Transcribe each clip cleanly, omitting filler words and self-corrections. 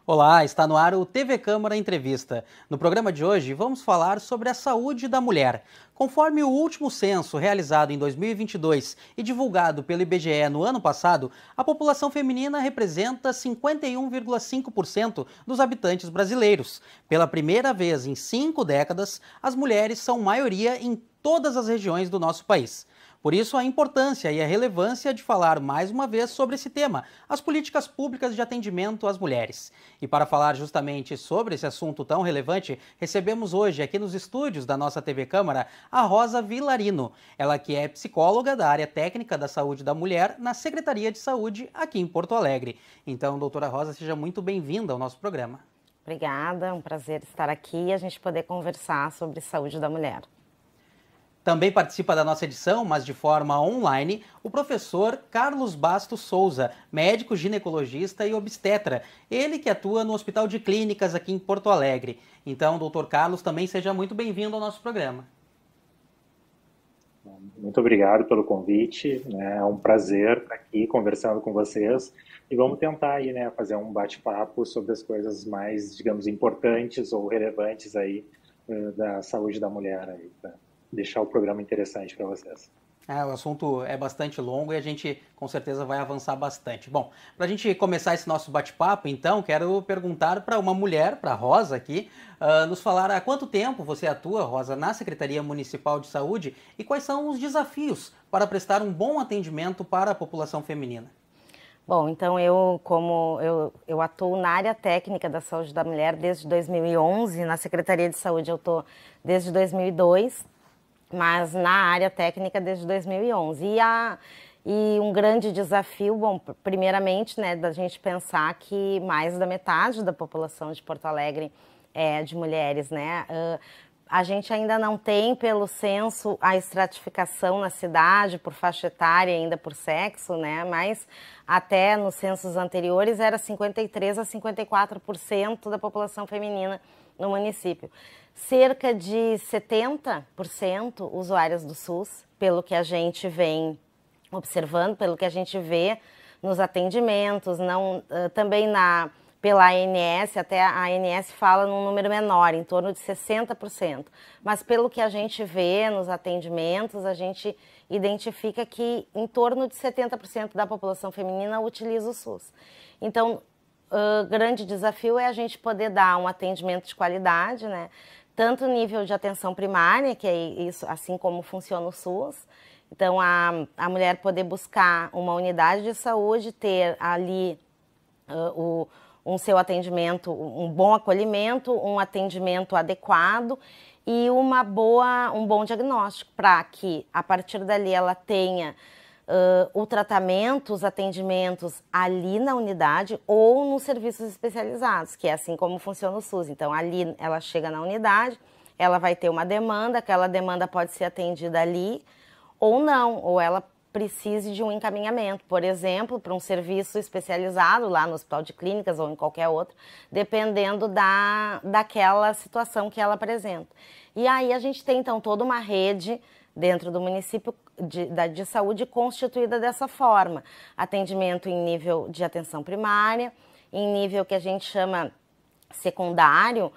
Olá, está no ar o TV Câmara Entrevista. No programa de hoje, vamos falar sobre a saúde da mulher. Conforme o último censo realizado em 2022 e divulgado pelo IBGE no ano passado, a população feminina representa 51,5% dos habitantes brasileiros. Pela primeira vez em 5 décadas, as mulheres são maioria em todas as regiões do nosso país. Por isso, a importância e a relevância de falar mais uma vez sobre esse tema, as políticas públicas de atendimento às mulheres. E para falar justamente sobre esse assunto tão relevante, recebemos hoje aqui nos estúdios da nossa TV Câmara a Rosa Villarino. Ela que é psicóloga da área técnica da saúde da mulher na Secretaria de Saúde aqui em Porto Alegre. Então, doutora Rosa, seja muito bem-vinda ao nosso programa. Obrigada, é um prazer estar aqui e a gente poder conversar sobre saúde da mulher. Também participa da nossa edição, mas de forma online, o professor Carlos Bastos Souza, médico ginecologista e obstetra. Ele que atua no Hospital de Clínicas aqui em Porto Alegre. Então, doutor Carlos, também seja muito bem-vindo ao nosso programa. Muito obrigado pelo convite, né? É um prazer estar aqui conversando com vocês e vamos tentar aí, né, fazer um bate-papo sobre as coisas mais, digamos, importantes ou relevantes aí da saúde da mulher aí, tá? Deixar o programa interessante para vocês. O assunto é bastante longo e a gente com certeza vai avançar bastante. Bom, para a gente começar esse nosso bate-papo, então, quero perguntar para uma mulher, para a Rosa aqui, nos falar há quanto tempo você atua, Rosa, na Secretaria Municipal de Saúde e quais são os desafios para prestar um bom atendimento para a população feminina. Bom, então eu atuo na área técnica da saúde da mulher desde 2011, na Secretaria de Saúde eu estou desde 2002, mas na área técnica desde 2011. E um grande desafio, bom, primeiramente, né, da gente pensar que mais da metade da população de Porto Alegre é de mulheres, né? A gente ainda não tem, pelo censo, a estratificação na cidade por faixa etária, ainda por sexo, né? Mas até nos censos anteriores era 53% a 54% da população feminina no município. Cerca de 70% usuárias do SUS, pelo que a gente vem observando, pelo que a gente vê nos atendimentos, também pela ANS, até a ANS fala num número menor, em torno de 60%. Mas pelo que a gente vê nos atendimentos, a gente identifica que em torno de 70% da população feminina utiliza o SUS. Então, o grande desafio é a gente poder dar um atendimento de qualidade, né? Tanto nível de atenção primária, que é isso, assim como funciona o SUS. Então, a mulher poder buscar uma unidade de saúde, ter ali um seu atendimento, um bom acolhimento, um atendimento adequado e um bom diagnóstico, para que, a partir dali, ela tenha o tratamento, os atendimentos ali na unidade ou nos serviços especializados, que é assim como funciona o SUS. Então, ali ela chega na unidade, ela vai ter uma demanda, aquela demanda pode ser atendida ali ou não, ou ela precise de um encaminhamento, por exemplo, para um serviço especializado lá no Hospital de Clínicas ou em qualquer outro, dependendo daquela situação que ela apresenta. E aí a gente tem, então, toda uma rede dentro do município de saúde constituída dessa forma. Atendimento em nível de atenção primária, em nível que a gente chama secundário,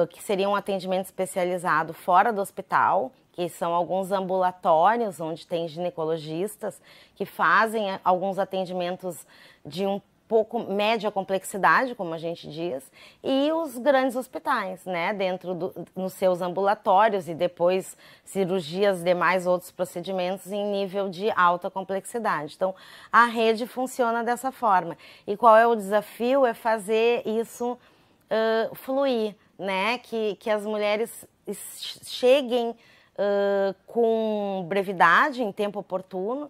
que seria um atendimento especializado fora do hospital, que são alguns ambulatórios onde tem ginecologistas que fazem alguns atendimentos de um pouco média complexidade, como a gente diz, e os grandes hospitais, né, nos seus ambulatórios e depois cirurgias, demais outros procedimentos em nível de alta complexidade. Então, a rede funciona dessa forma. E qual é o desafio? É fazer isso fluir, né, que as mulheres cheguem com brevidade, em tempo oportuno,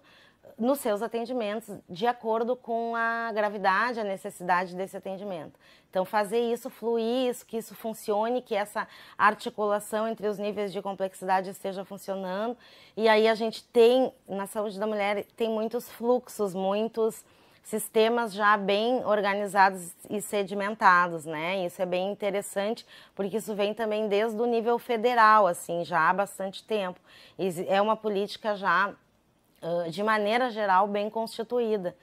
nos seus atendimentos, de acordo com a gravidade, a necessidade desse atendimento. Então, fazer isso fluir, que isso funcione, que essa articulação entre os níveis de complexidade esteja funcionando. E aí a gente tem, na saúde da mulher, tem muitos fluxos, muitos sistemas já bem organizados e sedimentados, né? Isso é bem interessante, porque isso vem também desde o nível federal, assim, já há bastante tempo. É uma política já, de maneira geral, bem constituída.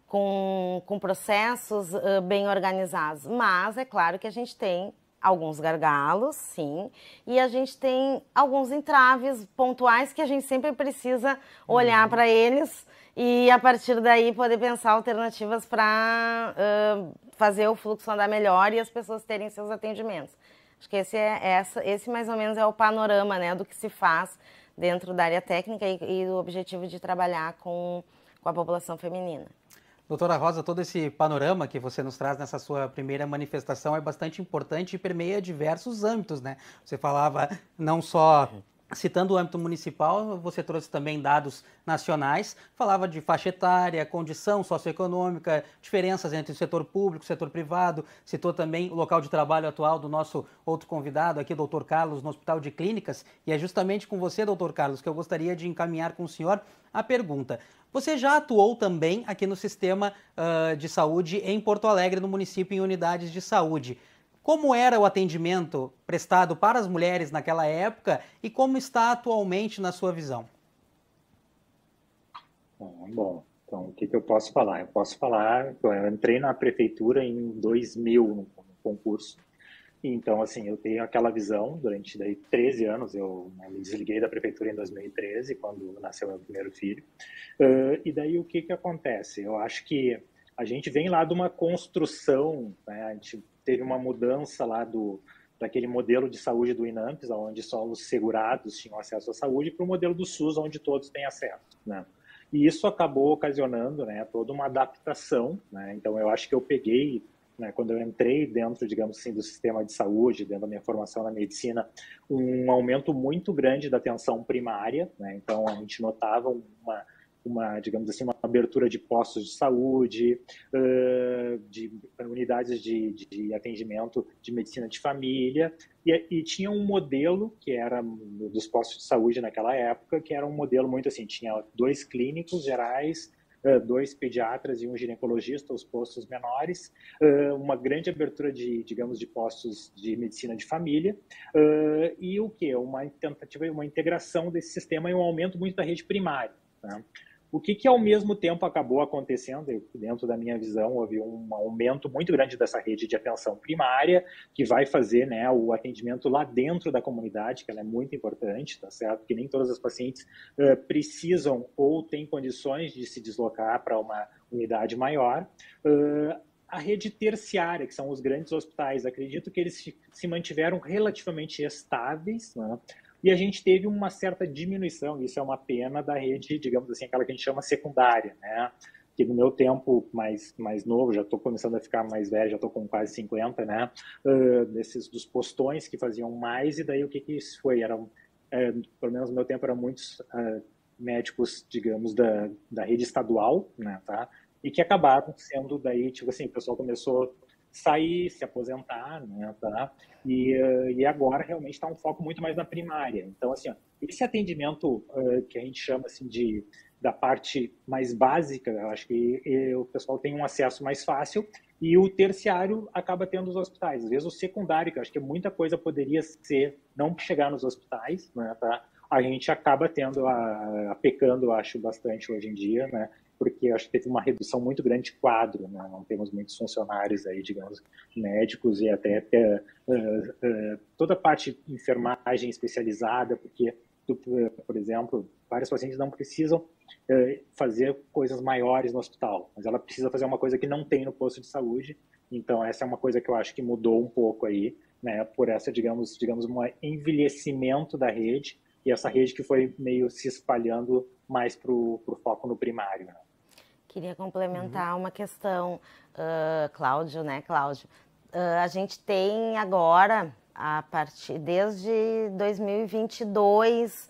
com processos bem organizados. Mas é claro que a gente tem alguns gargalos, sim, e a gente tem alguns entraves pontuais que a gente sempre precisa olhar para eles e, a partir daí, poder pensar alternativas para fazer o fluxo andar melhor e as pessoas terem seus atendimentos. Acho que esse mais ou menos é o panorama, né, do que se faz dentro da área técnica e do objetivo de trabalhar com a população feminina. Doutora Rosa, todo esse panorama que você nos traz nessa sua primeira manifestação é bastante importante e permeia diversos âmbitos, né? Você falava não só citando o âmbito municipal, você trouxe também dados nacionais, falava de faixa etária, condição socioeconômica, diferenças entre o setor público e o setor privado, citou também o local de trabalho atual do nosso outro convidado aqui, doutor Carlos, no Hospital de Clínicas, e é justamente com você, doutor Carlos, que eu gostaria de encaminhar com o senhor a pergunta. Você já atuou também aqui no sistema de saúde em Porto Alegre, no município, em unidades de saúde. Como era o atendimento prestado para as mulheres naquela época e como está atualmente na sua visão? Bom, então o que eu posso falar? Eu posso falar, eu entrei na prefeitura em 2000 no concurso, então assim, eu tenho aquela visão durante 13 anos, eu me desliguei da prefeitura em 2013, quando nasceu meu primeiro filho, e daí o que acontece? Eu acho que a gente vem lá de uma construção, né? A gente teve uma mudança lá daquele modelo de saúde do INAMPS, onde só os segurados tinham acesso à saúde, para o modelo do SUS, onde todos têm acesso, né? E isso acabou ocasionando, né, toda uma adaptação, né? Então, eu acho que eu peguei, né, quando eu entrei dentro, digamos assim, do sistema de saúde, dentro da minha formação na medicina, um aumento muito grande da atenção primária, né? Então, a gente notava digamos assim, uma abertura de postos de saúde, de unidades de atendimento de medicina de família, e tinha um modelo que era dos postos de saúde naquela época, que era um modelo muito assim, tinha 2 clínicos gerais, 2 pediatras e um ginecologista, os postos menores, uma grande abertura digamos, de postos de medicina de família, e o quê? Uma tentativa, uma integração desse sistema e um aumento muito da rede primária, né? O que ao mesmo tempo acabou acontecendo, dentro da minha visão, houve um aumento muito grande dessa rede de atenção primária, que vai fazer, né, o atendimento lá dentro da comunidade, que ela é muito importante, tá certo? Porque nem todas as pacientes precisam ou têm condições de se deslocar para uma unidade maior. A rede terciária, que são os grandes hospitais, acredito que eles se mantiveram relativamente estáveis, né? E a gente teve uma certa diminuição, isso é uma pena, da rede, digamos assim, aquela que a gente chama secundária, né? Que no meu tempo mais novo, já estou começando a ficar mais velho, já estou com quase 50, né? Dos postões que faziam mais, e daí o que isso foi? Pelo menos no meu tempo, eram muitos médicos, digamos, da rede estadual, né? Tá? E que acabaram sendo daí, tipo assim, o pessoal começou sair, se aposentar, né, tá? E agora realmente está um foco muito mais na primária. Então, assim, ó, esse atendimento que a gente chama assim da parte mais básica, eu acho que o pessoal tem um acesso mais fácil, e o terciário acaba tendo os hospitais. Às vezes o secundário, que eu acho que muita coisa poderia ser não chegar nos hospitais, né, tá? A gente acaba pecando, eu acho, bastante hoje em dia, né? Porque acho que teve uma redução muito grande de quadro, né? Não temos muitos funcionários aí, digamos, médicos, e até toda a parte de enfermagem especializada, porque, por exemplo, vários pacientes não precisam fazer coisas maiores no hospital, mas ela precisa fazer uma coisa que não tem no posto de saúde. Então essa é uma coisa que eu acho que mudou um pouco aí, né? Por essa, digamos, um envelhecimento da rede, e essa rede que foi meio se espalhando mais para o foco no primário, né? Queria complementar uma questão, Cláudio, né, Cláudio? A gente tem agora, desde 2022,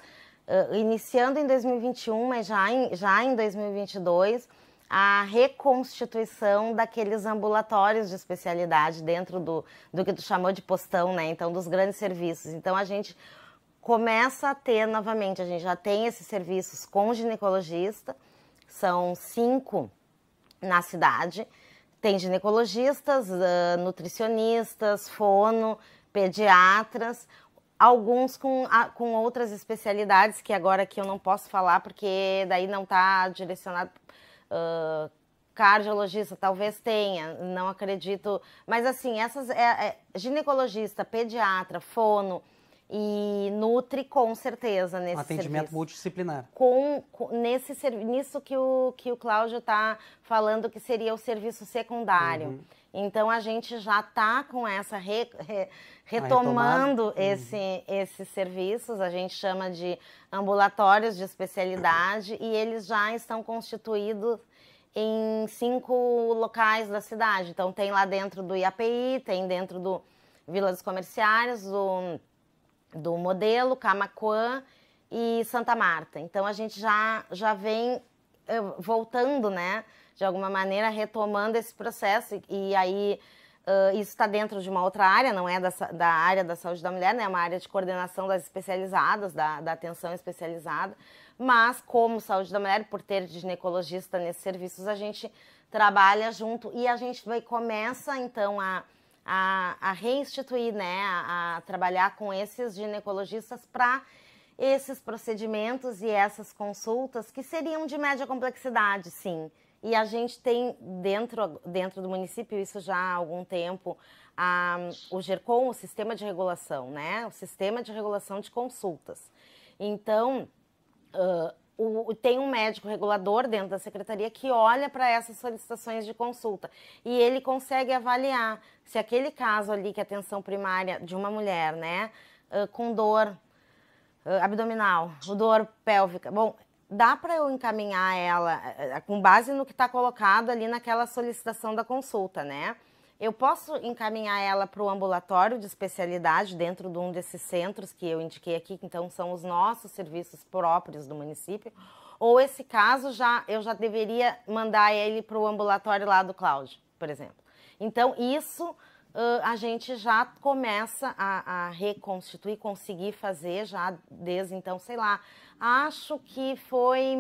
iniciando em 2021, mas já em 2022, a reconstituição daqueles ambulatórios de especialidade dentro do que tu chamou de postão, né? Então, dos grandes serviços. Então, a gente começa a ter novamente, a gente já tem esses serviços com ginecologista, são 5 na cidade, tem ginecologistas, nutricionistas, fono, pediatras, alguns com outras especialidades, que agora aqui eu não posso falar, porque daí não está direcionado Cardiologista talvez tenha, não acredito. Mas assim, essas ginecologista, pediatra, fono e nutri com certeza nesse atendimento serviço. Multidisciplinar. Nisso que o Cláudio está falando que seria o serviço secundário. Então a gente já está com essa retomando esses serviços, a gente chama de ambulatórios de especialidade e eles já estão constituídos em 5 locais da cidade. Então tem lá dentro do IAPI, tem dentro do Vila dos Comerciários, do Modelo, Camaquã e Santa Marta. Então a gente já vem voltando, né, de alguma maneira retomando esse processo e aí isso está dentro de uma outra área, não é da área da saúde da mulher, né, é uma área de coordenação das especializadas, da atenção especializada, mas como saúde da mulher, por ter ginecologista nesses serviços, a gente trabalha junto e a gente começa então a reinstituir, né, a trabalhar com esses ginecologistas para esses procedimentos e essas consultas que seriam de média complexidade, sim. E a gente tem dentro do município, isso já há algum tempo, o GERCOM, o Sistema de Regulação, né, o Sistema de Regulação de Consultas. Então, tem um médico regulador dentro da secretaria que olha para essas solicitações de consulta e ele consegue avaliar se aquele caso ali, que é atenção primária de uma mulher, né, com dor abdominal, dor pélvica, bom, dá para eu encaminhar ela com base no que está colocado ali naquela solicitação da consulta, né? Eu posso encaminhar ela para o ambulatório de especialidade dentro de um desses centros que eu indiquei aqui, que então são os nossos serviços próprios do município, ou esse caso eu já deveria mandar ele para o ambulatório lá do Cláudio, por exemplo. Então, isso a gente já começa a reconstituir, conseguir fazer já desde então, sei lá, acho que foi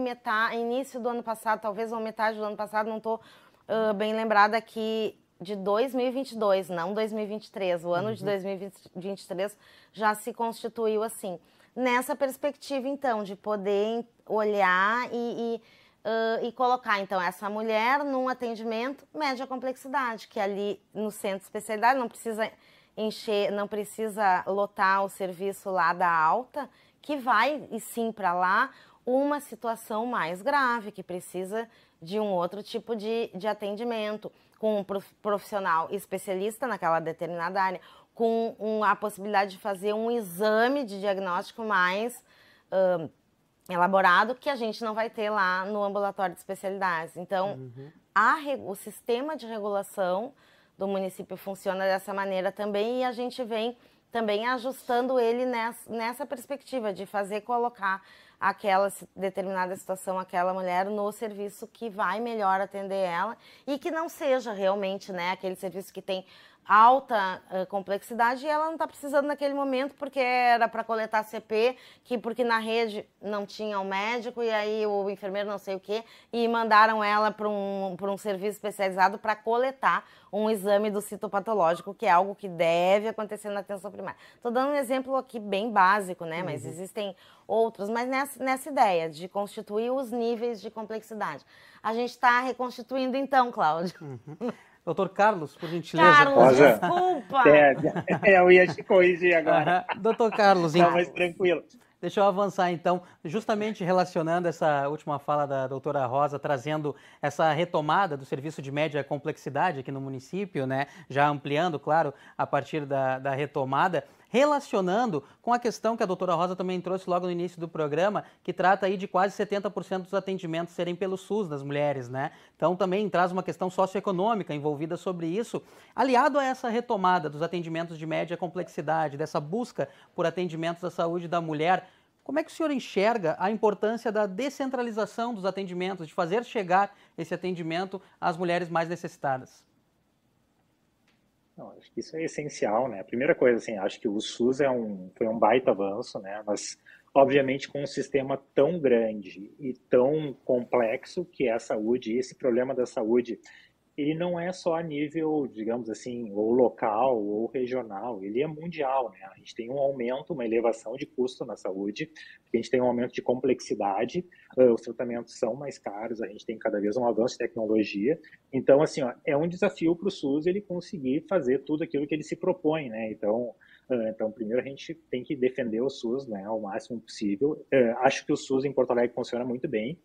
início do ano passado, talvez ou metade do ano passado, não estou bem lembrada aqui, de 2022, não 2023. O ano de 2023 já se constituiu assim. Nessa perspectiva, então, de poder olhar e colocar, então, essa mulher num atendimento média complexidade, que ali no centro de especialidade não precisa encher, não precisa lotar o serviço lá da alta, que vai, e sim, para lá, uma situação mais grave, que precisa de um outro tipo de atendimento, com um profissional especialista naquela determinada área, com a possibilidade de fazer um exame de diagnóstico mais elaborado, que a gente não vai ter lá no ambulatório de especialidades. Então, o sistema de regulação do município funciona dessa maneira também, e a gente vem também ajustando ele nessa perspectiva de colocar aquela determinada situação, aquela mulher no serviço que vai melhor atender ela e que não seja realmente, né, aquele serviço que tem alta complexidade e ela não está precisando naquele momento porque era para coletar CP, porque na rede não tinha um médico e aí o enfermeiro não sei o quê, e mandaram ela para um serviço especializado para coletar um exame do citopatológico, que é algo que deve acontecer na atenção primária. Estou dando um exemplo aqui bem básico, né? Mas existem outros, mas nessa ideia de constituir os níveis de complexidade. A gente está reconstituindo então, Cláudio. Doutor Carlos, por gentileza. Carlos, desculpa! Eu ia te corrigir agora. Doutor Carlos, tá mais tranquilo. Deixa eu avançar então, justamente relacionando essa última fala da doutora Rosa, trazendo essa retomada do serviço de média complexidade aqui no município, né? Já ampliando, claro, a partir da retomada, relacionando com a questão que a doutora Rosa também trouxe logo no início do programa, que trata aí de quase 70% dos atendimentos serem pelo SUS das mulheres, né? Então também traz uma questão socioeconômica envolvida sobre isso, aliado a essa retomada dos atendimentos de média complexidade, dessa busca por atendimentos da saúde da mulher. Como é que o senhor enxerga a importância da descentralização dos atendimentos, de fazer chegar esse atendimento às mulheres mais necessitadas? Não, acho que isso é essencial, né? A primeira coisa, assim, acho que o SUS foi um baita avanço, né? Mas, obviamente, com um sistema tão grande e tão complexo que é a saúde, e esse problema da saúde ele não é só a nível, digamos assim, ou local ou regional, ele é mundial, né? A gente tem um aumento, uma elevação de custo na saúde, a gente tem um aumento de complexidade, os tratamentos são mais caros, a gente tem cada vez um avanço de tecnologia, então, assim, ó, é um desafio para o SUS ele conseguir fazer tudo aquilo que ele se propõe, né? Então, primeiro a gente tem que defender o SUS, né, ao máximo possível. Acho que o SUS em Porto Alegre funciona muito bem.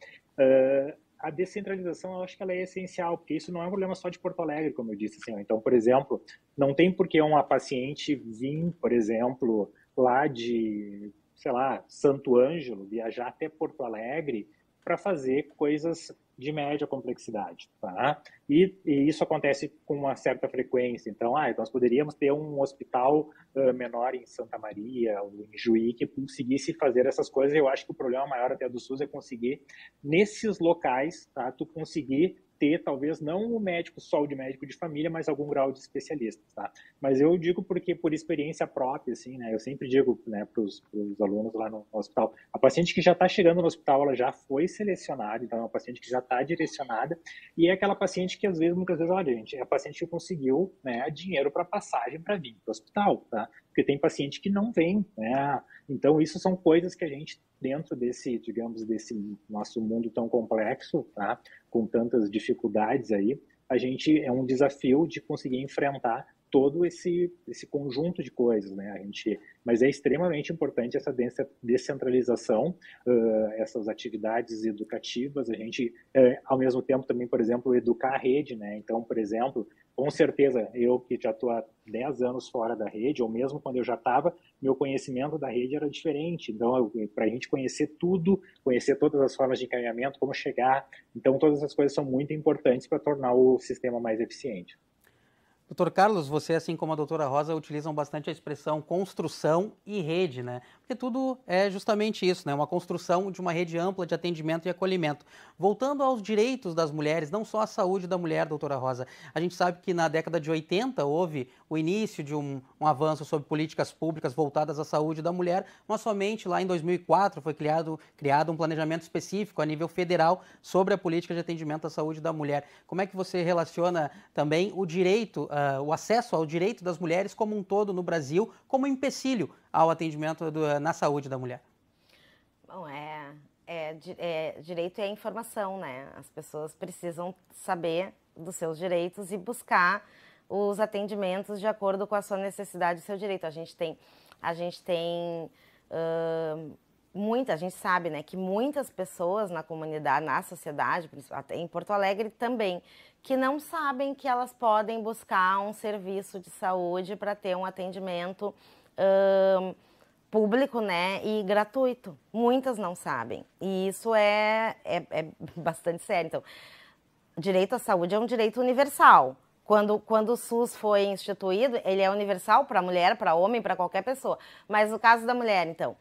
A descentralização, eu acho que ela é essencial, porque isso não é um problema só de Porto Alegre, como eu disse. Assim, ó. Então, por exemplo, não tem por que uma paciente vir, por exemplo, lá de, sei lá, Santo Ângelo, viajar até Porto Alegre para fazer coisas de média complexidade, tá? E isso acontece com uma certa frequência. Então, nós poderíamos ter um hospital menor em Santa Maria ou em Juí que conseguisse fazer essas coisas. Eu acho que o problema maior até do SUS é conseguir, nesses locais, tá? Tu conseguir ter, talvez, não o médico só de médico de família, mas algum grau de especialista, tá? Mas eu digo porque, por experiência própria, assim, né? Eu sempre digo, né, para os alunos lá no hospital, a paciente que já está chegando no hospital, ela já foi selecionada, então é uma paciente que já está direcionada, e é aquela paciente que, muitas vezes, olha, gente, é a paciente que conseguiu, né, dinheiro para passagem para vir para o hospital, tá? Porque tem paciente que não vem, né? Então, isso são coisas que a gente, dentro desse, digamos, desse nosso mundo tão complexo, tá? Com tantas dificuldades aí, a gente é um desafio de conseguir enfrentar todo esse conjunto de coisas, né? Mas é extremamente importante essa descentralização, essas atividades educativas, a gente, ao mesmo tempo também, por exemplo, educar a rede, né? Então, por exemplo, com certeza, eu que já estou há 10 anos fora da rede, ou mesmo quando eu já estava, meu conhecimento da rede era diferente. Então, para a gente conhecer tudo, conhecer todas as formas de encaminhamento, como chegar, então todas essas coisas são muito importantes para tornar o sistema mais eficiente. Doutor Carlos, você, assim como a doutora Rosa, utilizam bastante a expressão construção e rede, né? Porque tudo é justamente isso, né? Uma construção de uma rede ampla de atendimento e acolhimento. Voltando aos direitos das mulheres, não só a saúde da mulher, doutora Rosa, a gente sabe que na década de 80 houve o início de um avanço sobre políticas públicas voltadas à saúde da mulher, mas somente lá em 2004 foi criado um planejamento específico a nível federal sobre a política de atendimento à saúde da mulher. Como é que você relaciona também o direito, o acesso ao direito das mulheres como um todo no Brasil, como empecilho ao atendimento na saúde da mulher? Bom, direito é informação, né? As pessoas precisam saber dos seus direitos e buscar os atendimentos de acordo com a sua necessidade e seu direito. A gente sabe, né, que muitas pessoas na comunidade, na sociedade, até em Porto Alegre também, que não sabem que elas podem buscar um serviço de saúde para ter um atendimento público, né, e gratuito. Muitas não sabem. E isso é bastante sério. Então, direito à saúde é um direito universal. Quando o SUS foi instituído, ele é universal para mulher, para homem, para qualquer pessoa. Mas no caso da mulher, então,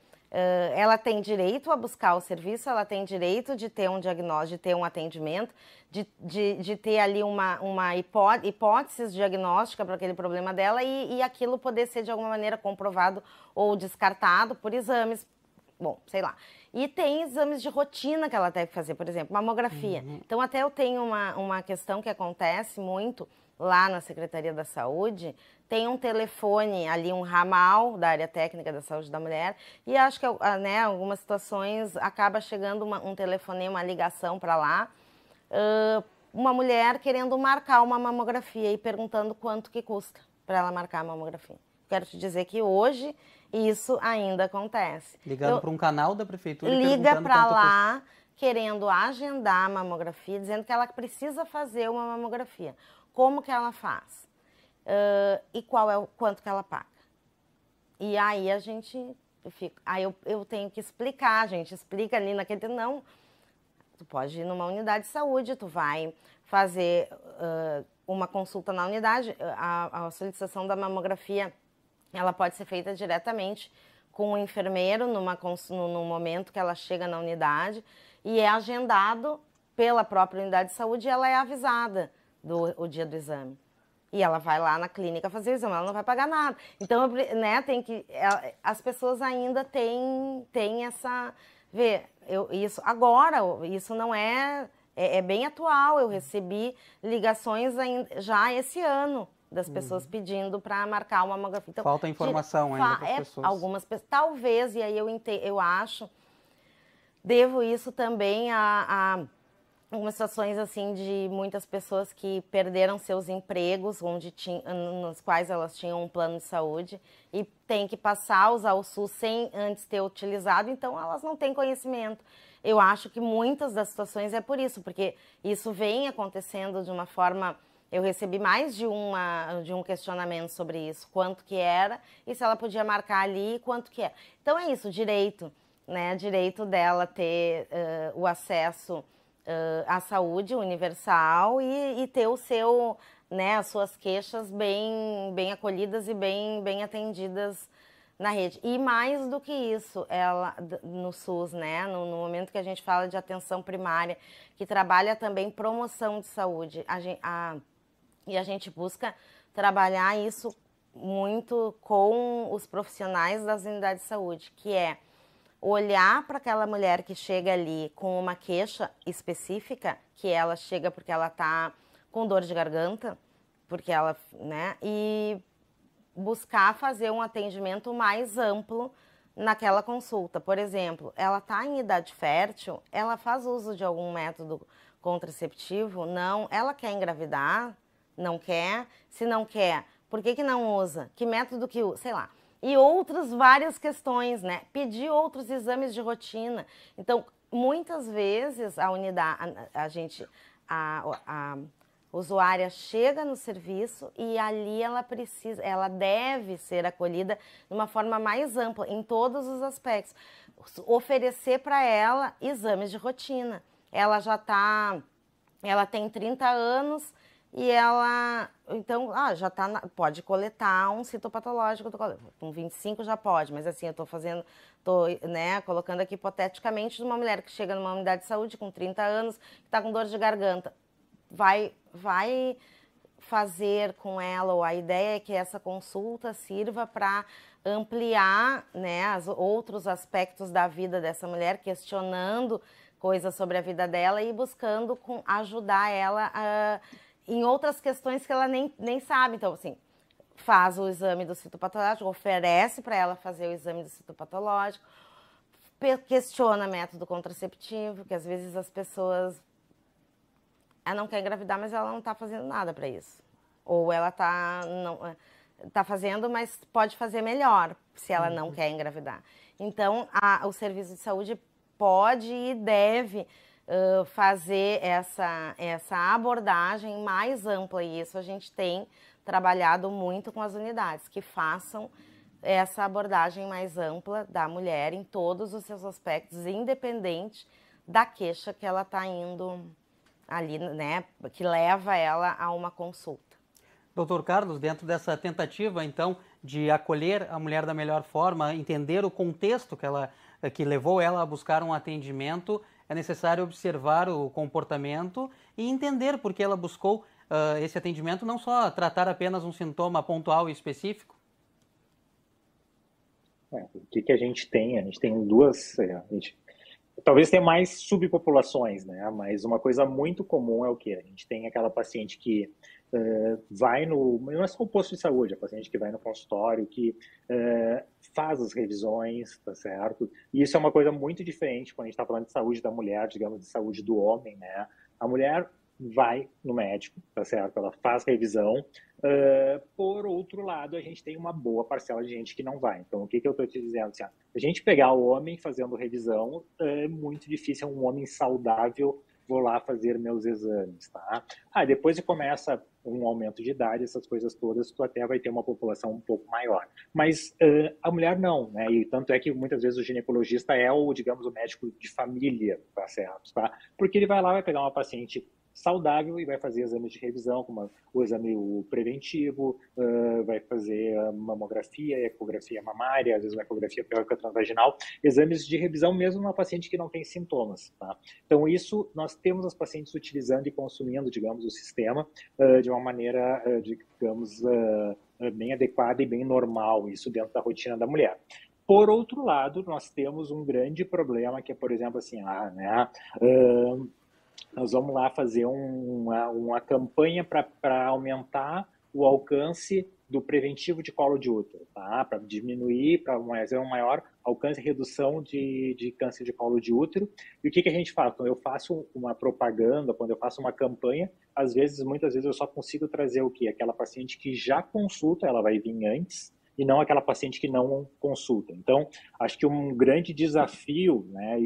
ela tem direito a buscar o serviço, ela tem direito de ter um diagnóstico, de ter um atendimento, de ter ali uma hipótese diagnóstica para aquele problema dela e aquilo poder ser de alguma maneira comprovado ou descartado por exames, bom, sei lá. E tem exames de rotina que ela deve fazer, por exemplo, mamografia. Então, até eu tenho uma questão que acontece muito lá na Secretaria da Saúde, tem um telefone ali, um ramal da área técnica da saúde da mulher, e acho que, né, algumas situações acaba chegando um telefonema, uma ligação para lá, uma mulher querendo marcar uma mamografia e perguntando quanto que custa para ela marcar a mamografia. Quero te dizer que hoje isso ainda acontece. Ligando para um canal da prefeitura e liga perguntando para quanto lá, custa. querendo agendar a mamografia, dizendo que ela precisa fazer uma mamografia. Como que ela faz? E quanto que ela paga? E aí eu tenho que explicar, a gente explica ali naquele, não, tu pode ir numa unidade de saúde, tu vai fazer uma consulta na unidade, a solicitação da mamografia, ela pode ser feita diretamente com o enfermeiro no momento que ela chega na unidade e é agendado pela própria unidade de saúde e ela é avisada o dia do exame. E ela vai lá na clínica fazer o exame, ela não vai pagar nada. Então, né, as pessoas ainda têm essa... isso não é é bem atual. Eu recebi ligações já esse ano das pessoas pedindo para marcar uma mamografia. Então, falta informação ainda para as pessoas. Algumas pessoas, talvez, e aí eu acho, devo isso também a algumas situações assim de muitas pessoas que perderam seus empregos nos quais elas tinham um plano de saúde e têm que passar a usar o SUS sem antes ter utilizado, então elas não têm conhecimento. Eu acho que muitas das situações é por isso, porque isso vem acontecendo de uma forma... Eu recebi mais de um questionamento sobre isso, quanto que era e se ela podia marcar ali, quanto que é. Então é isso, direito, né? Direito dela ter o acesso à saúde universal e ter o seu, né, as suas queixas bem acolhidas e bem atendidas na rede. E mais do que isso, ela no SUS, né, no momento que a gente fala de atenção primária, que trabalha também promoção de saúde, e a gente busca trabalhar isso muito com os profissionais das unidades de saúde, que é olhar para aquela mulher que chega ali com uma queixa específica, que ela chega porque ela está com dor de garganta, porque ela, né, e buscar fazer um atendimento mais amplo naquela consulta. Por exemplo, ela está em idade fértil, ela faz uso de algum método contraceptivo? Não. Ela quer engravidar? Não quer? Se não quer, por que não usa? Que método que usa? Sei lá. E outras várias questões, né? Pedir outros exames de rotina. Então, muitas vezes a unidade, a usuária chega no serviço e ali ela deve ser acolhida de uma forma mais ampla, em todos os aspectos. Oferecer para ela exames de rotina. Ela tem 30 anos e ela, então, pode coletar um citopatológico, com 25 já pode, mas assim, eu tô, né, colocando aqui hipoteticamente de uma mulher que chega numa unidade de saúde com 30 anos, que está com dor de garganta, vai fazer com ela, ou a ideia é que essa consulta sirva para ampliar, né, outros aspectos da vida dessa mulher, questionando coisas sobre a vida dela e buscando ajudar ela em outras questões que ela nem sabe. Então, assim, faz o exame do citopatológico, oferece para ela fazer o exame do citopatológico, questiona método contraceptivo, que às vezes as pessoas... Ela não quer engravidar, mas ela não está fazendo nada para isso. Ou ela está fazendo, mas pode fazer melhor se ela não quer engravidar. Então, o serviço de saúde pode e deve fazer essa abordagem mais ampla. E isso a gente tem trabalhado muito com as unidades, que façam essa abordagem mais ampla da mulher em todos os seus aspectos, independente da queixa que ela está indo ali, né, que leva ela a uma consulta. Doutor Carlos, dentro dessa tentativa, então, de acolher a mulher da melhor forma, entender o contexto que levou ela a buscar um atendimento, é necessário observar o comportamento e entender por que ela buscou esse atendimento, não só tratar apenas um sintoma pontual e específico? O que a gente tem? A gente tem duas... Talvez tenha mais subpopulações, né? Mas uma coisa muito comum é o quê? A gente tem aquela paciente que vai não é só o posto de saúde, a paciente que vai no consultório, que faz as revisões, tá certo? E isso é uma coisa muito diferente quando a gente está falando de saúde da mulher, digamos, de saúde do homem, né? A mulher vai no médico, tá certo? Ela faz revisão. Por outro lado, a gente tem uma boa parcela de gente que não vai. Então, o que eu estou te dizendo? Assim, a gente pegar o homem fazendo revisão, é muito difícil, é um homem saudável, vou lá fazer meus exames, tá? Depois que começa um aumento de idade, essas coisas todas, tu até vai ter uma população um pouco maior. Mas a mulher não, né? E tanto é que muitas vezes o ginecologista é digamos, o médico de família, tá certo? Tá? Porque ele vai lá, vai pegar uma paciente saudável e vai fazer exames de revisão, como o exame preventivo, vai fazer a mamografia, ecografia mamária, às vezes uma ecografia pélvica transvaginal, exames de revisão mesmo numa paciente que não tem sintomas. Tá? Então isso, nós temos as pacientes utilizando e consumindo, digamos, o sistema de uma maneira, digamos, bem adequada e bem normal, isso dentro da rotina da mulher. Por outro lado, nós temos um grande problema que é, por exemplo, assim, nós vamos lá fazer uma campanha para aumentar o alcance do preventivo de colo de útero, tá? Para diminuir, para fazer um maior alcance e redução de câncer de colo de útero. E o que a gente faz? Quando eu faço uma propaganda, quando eu faço uma campanha, muitas vezes eu só consigo trazer o quê? Aquela paciente que já consulta, ela vai vir antes, e não aquela paciente que não consulta. Então, acho que um grande desafio, né,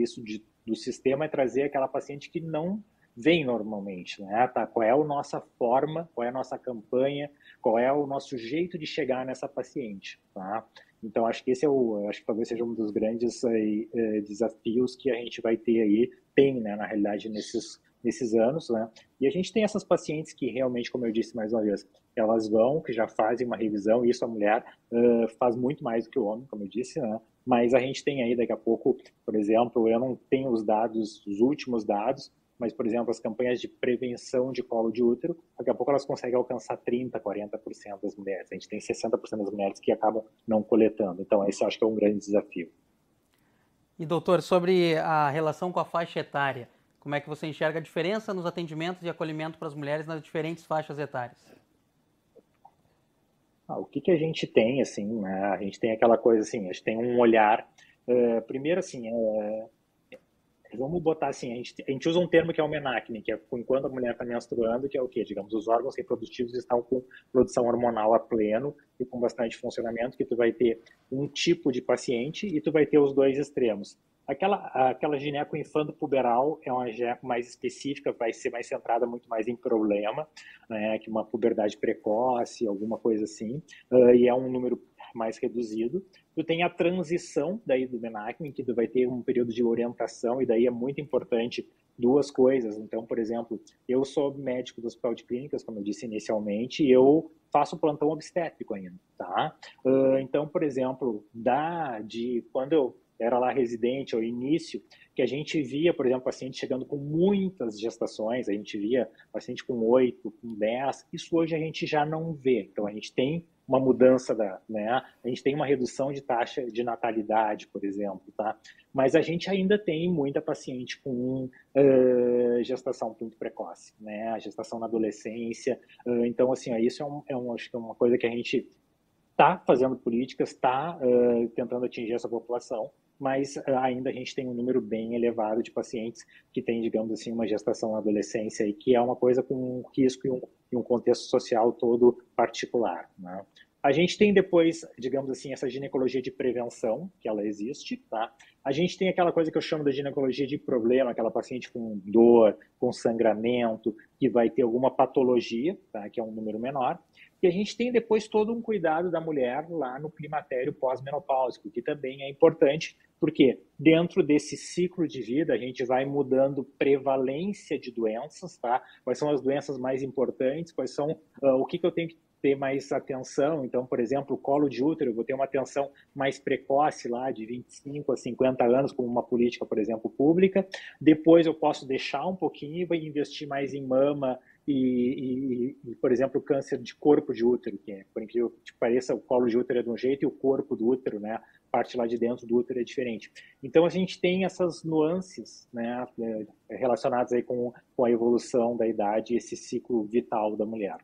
do sistema é trazer aquela paciente que não vem normalmente, né? Tá? Qual é a nossa forma, qual é a nossa campanha, qual é o nosso jeito de chegar nessa paciente, tá? Então, acho que acho que talvez seja um dos grandes desafios que a gente vai ter aí, né, na realidade, nesses anos, né? E a gente tem essas pacientes que realmente, como eu disse mais uma vez, elas que já fazem uma revisão, e isso a mulher faz muito mais do que o homem, como eu disse, né? Mas a gente tem aí, daqui a pouco, por exemplo, eu não tenho os últimos dados, mas, por exemplo, as campanhas de prevenção de colo de útero, daqui a pouco elas conseguem alcançar 30%, 40% das mulheres. A gente tem 60% das mulheres que acabam não coletando. Então, esse eu acho que é um grande desafio. E, doutor, sobre a relação com a faixa etária, como é que você enxerga a diferença nos atendimentos e acolhimento para as mulheres nas diferentes faixas etárias? O que a gente tem, assim, né? A gente tem aquela coisa assim, a gente tem um olhar, primeiro assim, vamos botar assim, a gente usa um termo que é o menacne, que é enquanto a mulher está menstruando, que é o quê? Digamos, os órgãos reprodutivos estão com produção hormonal a pleno e com bastante funcionamento, que tu vai ter um tipo de paciente e tu vai ter os dois extremos. Aquela gineco-infanto-puberal é uma gineco mais específica, vai ser mais centrada muito mais em problema, né, que uma puberdade precoce, alguma coisa assim, e é um número mais reduzido. Tu tem a transição daí do menacne, que tu vai ter um período de orientação, e daí é muito importante duas coisas. Então, por exemplo, eu sou médico do Hospital de Clínicas, como eu disse inicialmente, e eu faço plantão obstétrico ainda, tá? Então, por exemplo, quando eu era lá residente, ao início, que a gente via, por exemplo, paciente chegando com muitas gestações, a gente via paciente com 8, com 10, isso hoje a gente já não vê. Então, a gente tem uma mudança né? A gente tem uma redução de taxa de natalidade, por exemplo, tá? Mas a gente ainda tem muita paciente com gestação muito precoce, né? A gestação na adolescência. Então, assim, isso acho que é uma coisa que a gente está fazendo políticas, está tentando atingir essa população, mas ainda a gente tem um número bem elevado de pacientes que têm, digamos assim, uma gestação na adolescência, e que é uma coisa com um risco e um contexto social todo particular, né? A gente tem depois, digamos assim, essa ginecologia de prevenção, que ela existe, tá? A gente tem aquela coisa que eu chamo de ginecologia de problema, aquela paciente com dor, com sangramento, que vai ter alguma patologia, tá? Que é um número menor. E a gente tem depois todo um cuidado da mulher lá no climatério pós-menopáusico, que também é importante, porque dentro desse ciclo de vida a gente vai mudando prevalência de doenças, tá? Quais são as doenças mais importantes, quais são o que eu tenho que ter mais atenção. Então, por exemplo, o colo de útero, eu vou ter uma atenção mais precoce lá, de 25 a 50 anos, como uma política, por exemplo, pública. Depois eu posso deixar um pouquinho e investir mais em mama e, por exemplo, o câncer de corpo de útero, que por incrível que pareça, o colo de útero é de um jeito e o corpo do útero, né, parte lá de dentro do útero é diferente. Então, a gente tem essas nuances, né, relacionadas aí com a evolução da idade e esse ciclo vital da mulher.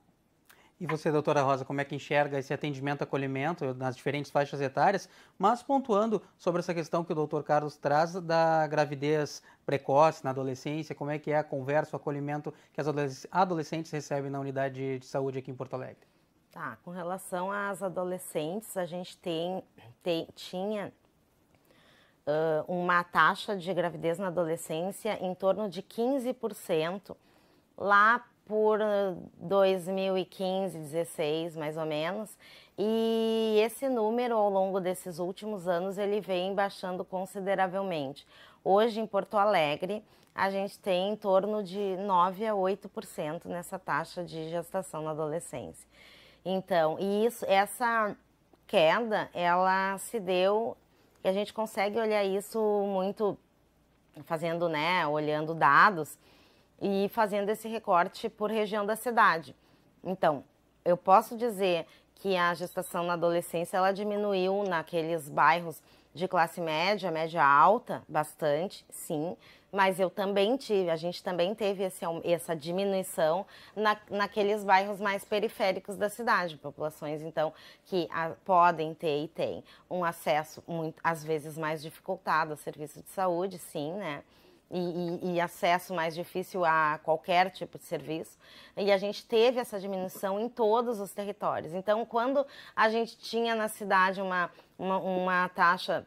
E você, doutora Rosa, como é que enxerga esse atendimento, acolhimento nas diferentes faixas etárias, mas pontuando sobre essa questão que o doutor Carlos traz da gravidez precoce na adolescência, como é que é a conversa, o acolhimento que as adolescentes recebem na unidade de saúde aqui em Porto Alegre? Tá, com relação às adolescentes, a gente tinha uma taxa de gravidez na adolescência em torno de 15% lá por 2015, 16, mais ou menos, e esse número ao longo desses últimos anos ele vem baixando consideravelmente. Hoje em Porto Alegre a gente tem em torno de 9 a 8% nessa taxa de gestação na adolescência. Então, essa queda, ela se deu, e a gente consegue olhar isso muito fazendo, né, olhando dados, e fazendo esse recorte por região da cidade. Então, eu posso dizer que a gestação na adolescência ela diminuiu naqueles bairros de classe média, média alta, bastante, sim, mas eu também tive, a gente também teve essa diminuição naqueles bairros mais periféricos da cidade, populações, então, que podem ter e têm um acesso, às vezes, mais dificultado ao serviço de saúde, sim, né? E acesso mais difícil a qualquer tipo de serviço. E a gente teve essa diminuição em todos os territórios. Então, quando a gente tinha na cidade uma taxa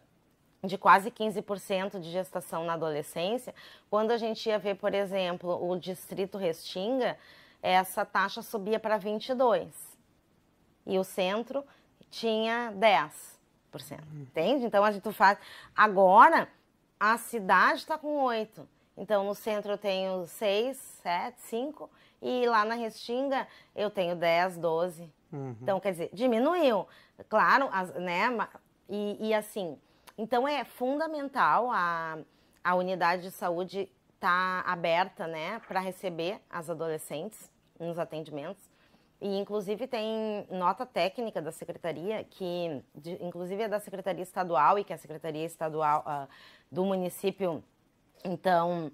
de quase 15% de gestação na adolescência, quando a gente ia ver, por exemplo, o distrito Restinga, essa taxa subia para 22%. E o centro tinha 10%. Entende? Então, a gente faz... Agora, a cidade está com 8%. Então, no centro eu tenho 6, 7, 5. E lá na Restinga eu tenho 10, 12. Então, quer dizer, diminuiu. Claro, né? E assim... Então, é fundamental a unidade de saúde estar aberta, né, para receber as adolescentes nos atendimentos. E, inclusive, tem nota técnica da Secretaria, inclusive é da Secretaria Estadual, e que a Secretaria Estadual do município, então,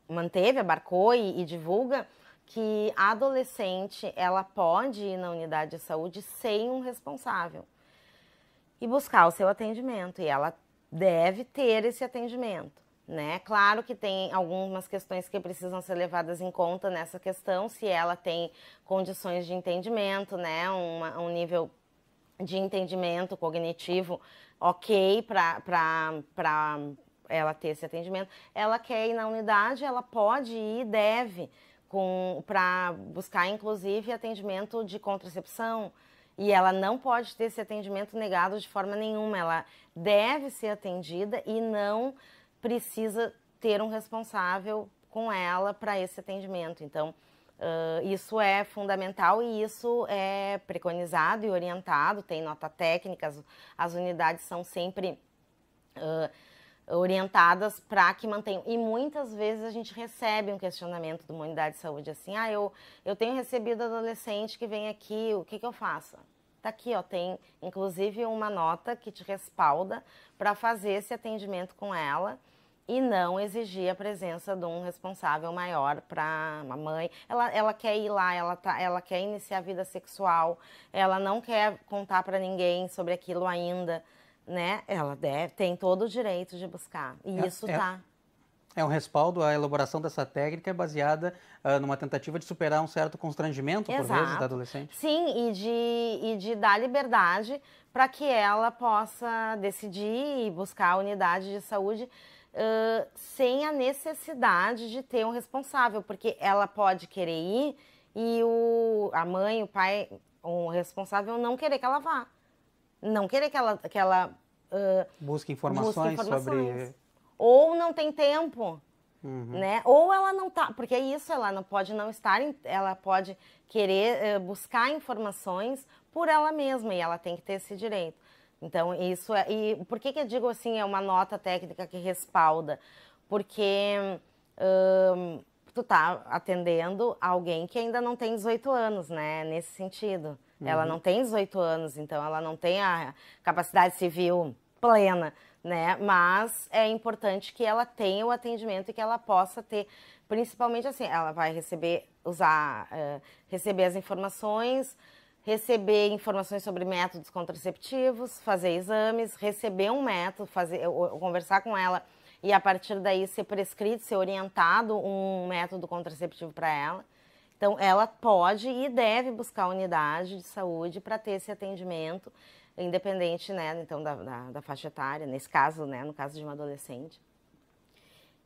manteve, abarcou e divulga que a adolescente, ela pode ir na unidade de saúde sem um responsável e buscar o seu atendimento, e ela deve ter esse atendimento, né? Claro que tem algumas questões que precisam ser levadas em conta nessa questão, se ela tem condições de entendimento, né? Um nível de entendimento cognitivo ok para ela ter esse atendimento. Ela quer ir na unidade, ela pode ir e deve, para buscar, inclusive, atendimento de contracepção. E ela não pode ter esse atendimento negado de forma nenhuma. Ela deve ser atendida e não precisa ter um responsável com ela para esse atendimento. Então, isso é fundamental e isso é preconizado e orientado, tem nota técnica, as unidades são sempre orientadas para que mantenham. E muitas vezes a gente recebe um questionamento de uma unidade de saúde assim, eu tenho recebido adolescente que vem aqui, o que eu faço? Tá aqui, ó, tem inclusive uma nota que te respalda para fazer esse atendimento com ela e não exigir a presença de um responsável maior para a mãe. Ela quer ir lá, ela quer iniciar a vida sexual, ela não quer contar para ninguém sobre aquilo ainda, né? Ela tem todo o direito de buscar. E isso tá... É um respaldo, a elaboração dessa técnica é baseada numa tentativa de superar um certo constrangimento, por vezes, da adolescente. Sim, e de dar liberdade para que ela possa decidir e buscar a unidade de saúde sem a necessidade de ter um responsável, porque ela pode querer ir e a mãe, o pai, o responsável não querer que ela vá. Não querer que ela busque informações sobre... Ou não tem tempo, né? Ou ela não tá, porque é isso, ela não pode não estar, ela pode querer buscar informações por ela mesma e ela tem que ter esse direito. Então, isso é... E por que eu digo assim, é uma nota técnica que respalda? Porque tu tá atendendo alguém que ainda não tem 18 anos, né? Nesse sentido. Ela não tem 18 anos, então ela não tem a capacidade civil plena, né? Mas é importante que ela tenha o atendimento e que ela possa ter, principalmente assim, ela vai receber as informações, receber informações sobre métodos contraceptivos, fazer exames, receber um método, conversar com ela e a partir daí ser prescrito, ser orientado um método contraceptivo para ela. Então, ela pode e deve buscar a unidade de saúde para ter esse atendimento, independente, né, então, da faixa etária, nesse caso, né, no caso de uma adolescente.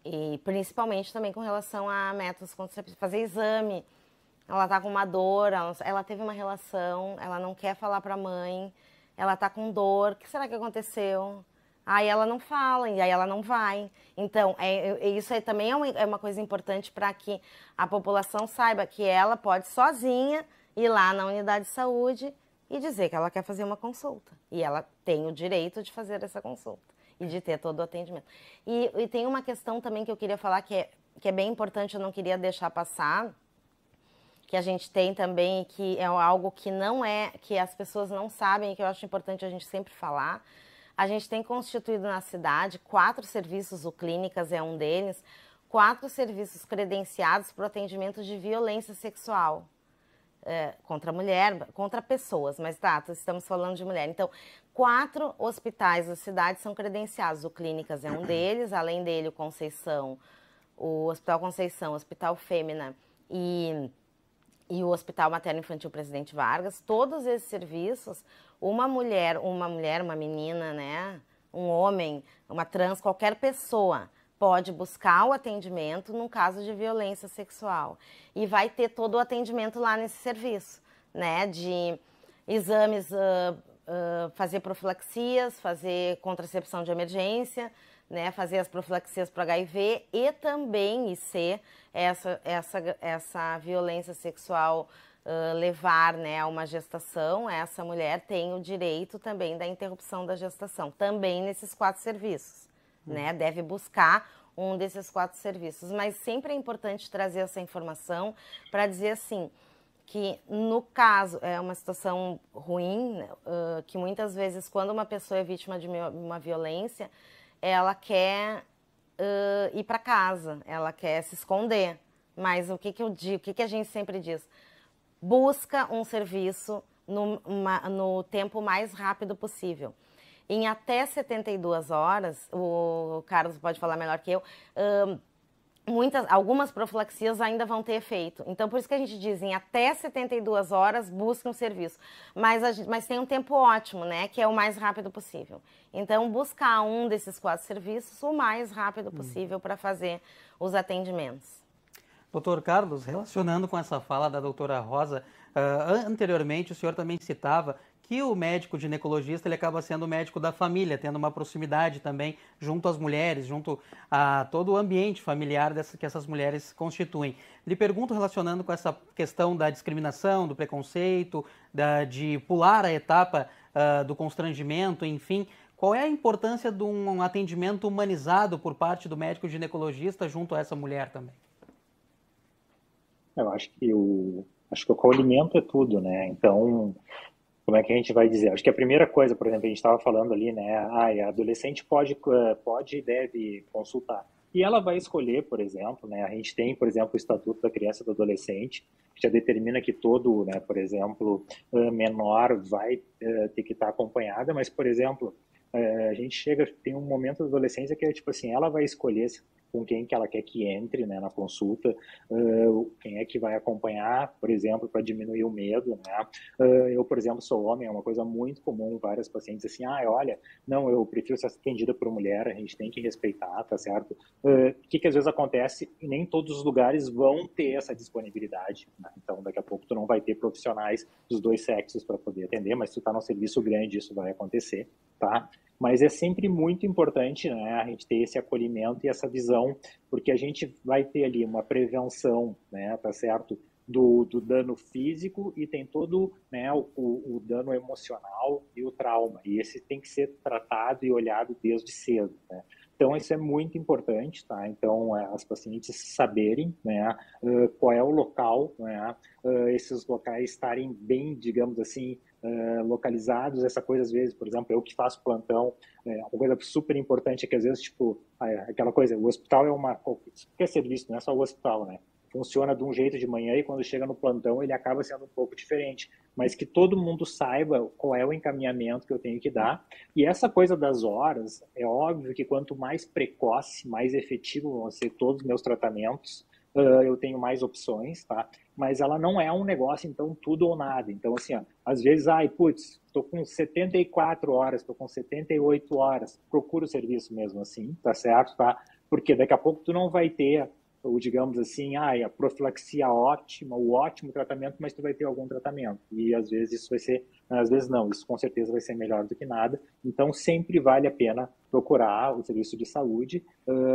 E principalmente também com relação a métodos contraceptivos, fazer exame. Ela tá com uma dor, ela teve uma relação, ela não quer falar para a mãe, ela tá com dor, o que será que aconteceu? Aí ela não fala, e aí ela não vai. Então, isso aí também é uma coisa importante para que a população saiba que ela pode sozinha ir lá na unidade de saúde e dizer que ela quer fazer uma consulta. E ela tem o direito de fazer essa consulta e de ter todo o atendimento. E tem uma questão também que eu queria falar que é bem importante, eu não queria deixar passar, que a gente tem também, que é algo que não é, que as pessoas não sabem, que eu acho importante a gente sempre falar. A gente tem constituído na cidade 4 serviços, o Clínicas é um deles, 4 serviços credenciados para o atendimento de violência sexual. Contra a mulher, contra pessoas, mas estamos falando de mulher. Então, 4 hospitais da cidade são credenciados. O Clínicas é um deles, além dele o Conceição, o Hospital Conceição, o Hospital Fêmea e o Hospital Materno Infantil Presidente Vargas. Todos esses serviços, uma mulher, uma menina, né, um homem, uma trans, qualquer pessoa pode buscar o atendimento num caso de violência sexual. E vai ter todo o atendimento lá nesse serviço, né? De exames, fazer profilaxias, fazer contracepção de emergência, né? Fazer as profilaxias para HIV e também, e se essa violência sexual levar, né, a uma gestação, essa mulher tem o direito também da interrupção da gestação, também nesses 4 serviços. Né, deve buscar um desses 4 serviços. Mas sempre é importante trazer essa informação para dizer assim, que no caso, é uma situação ruim, que muitas vezes quando uma pessoa é vítima de uma violência, ela quer ir para casa, ela quer se esconder. Mas o que eu digo, o que a gente sempre diz? Busca um serviço no tempo mais rápido possível. Em até 72 horas, o Carlos pode falar melhor que eu, algumas profilaxias ainda vão ter efeito. Então, por isso que a gente diz, em até 72 horas, busque um serviço. Mas tem um tempo ótimo, né, que é o mais rápido possível. Então, buscar um desses 4 serviços o mais rápido possível para fazer os atendimentos. Doutor Carlos, relacionando com essa fala da doutora Rosa, anteriormente o senhor também citava que o médico ginecologista ele acaba sendo o médico da família, tendo uma proximidade também junto às mulheres, junto a todo o ambiente familiar que essas mulheres constituem. Lhe pergunto, relacionando com essa questão da discriminação, do preconceito, de pular a etapa do constrangimento, enfim, qual é a importância de um atendimento humanizado por parte do médico ginecologista junto a essa mulher também? Eu acho que o acolhimento é tudo, né? Então, como é que a gente vai dizer? Acho que a primeira coisa, por exemplo, a gente estava falando ali, né? A adolescente pode e deve consultar. E ela vai escolher, por exemplo, né? A gente tem, por exemplo, o Estatuto da Criança e do Adolescente, que já determina que todo, né, por exemplo, menor vai ter que estar acompanhada, mas, por exemplo, a gente tem um momento da adolescência que é tipo assim, ela vai escolher com quem que ela quer que entre, né, na consulta, quem é que vai acompanhar, por exemplo, para diminuir o medo, né? Eu, por exemplo, sou homem, é uma coisa muito comum, várias pacientes assim, olha, não, eu prefiro ser atendida por mulher, a gente tem que respeitar, tá certo? O que às vezes acontece, e nem todos os lugares vão ter essa disponibilidade, né? Então, daqui a pouco tu não vai ter profissionais dos 2 sexos para poder atender, mas se tu tá num serviço grande, isso vai acontecer, tá? Mas é sempre muito importante, né, a gente ter esse acolhimento e essa visão, porque a gente vai ter ali uma prevenção, né, tá certo, do dano físico e tem todo, né, o dano emocional e o trauma. E esse tem que ser tratado e olhado desde cedo, né? Então, isso é muito importante, tá? Então, as pacientes saberem, né, qual é o local, né, esses locais estarem bem, digamos assim, localizados, essa coisa às vezes, por exemplo, eu que faço plantão, uma coisa super importante é que às vezes, tipo, aquela coisa, o hospital é qualquer serviço, não é só o hospital, né? Funciona de um jeito de manhã e quando chega no plantão ele acaba sendo um pouco diferente, mas que todo mundo saiba qual é o encaminhamento que eu tenho que dar. E essa coisa das horas, é óbvio que quanto mais precoce, mais efetivo vão ser todos os meus tratamentos, eu tenho mais opções, tá? Mas ela não é um negócio, então, tudo ou nada. Então, assim, às vezes, estou com 74 horas, estou com 78 horas, procura o serviço mesmo assim, tá certo, tá? Porque daqui a pouco tu não vai ter, digamos assim, a profilaxia ótima, o ótimo tratamento, mas tu vai ter algum tratamento. E às vezes isso vai ser, às vezes não, isso com certeza vai ser melhor do que nada. Então sempre vale a pena procurar o serviço de saúde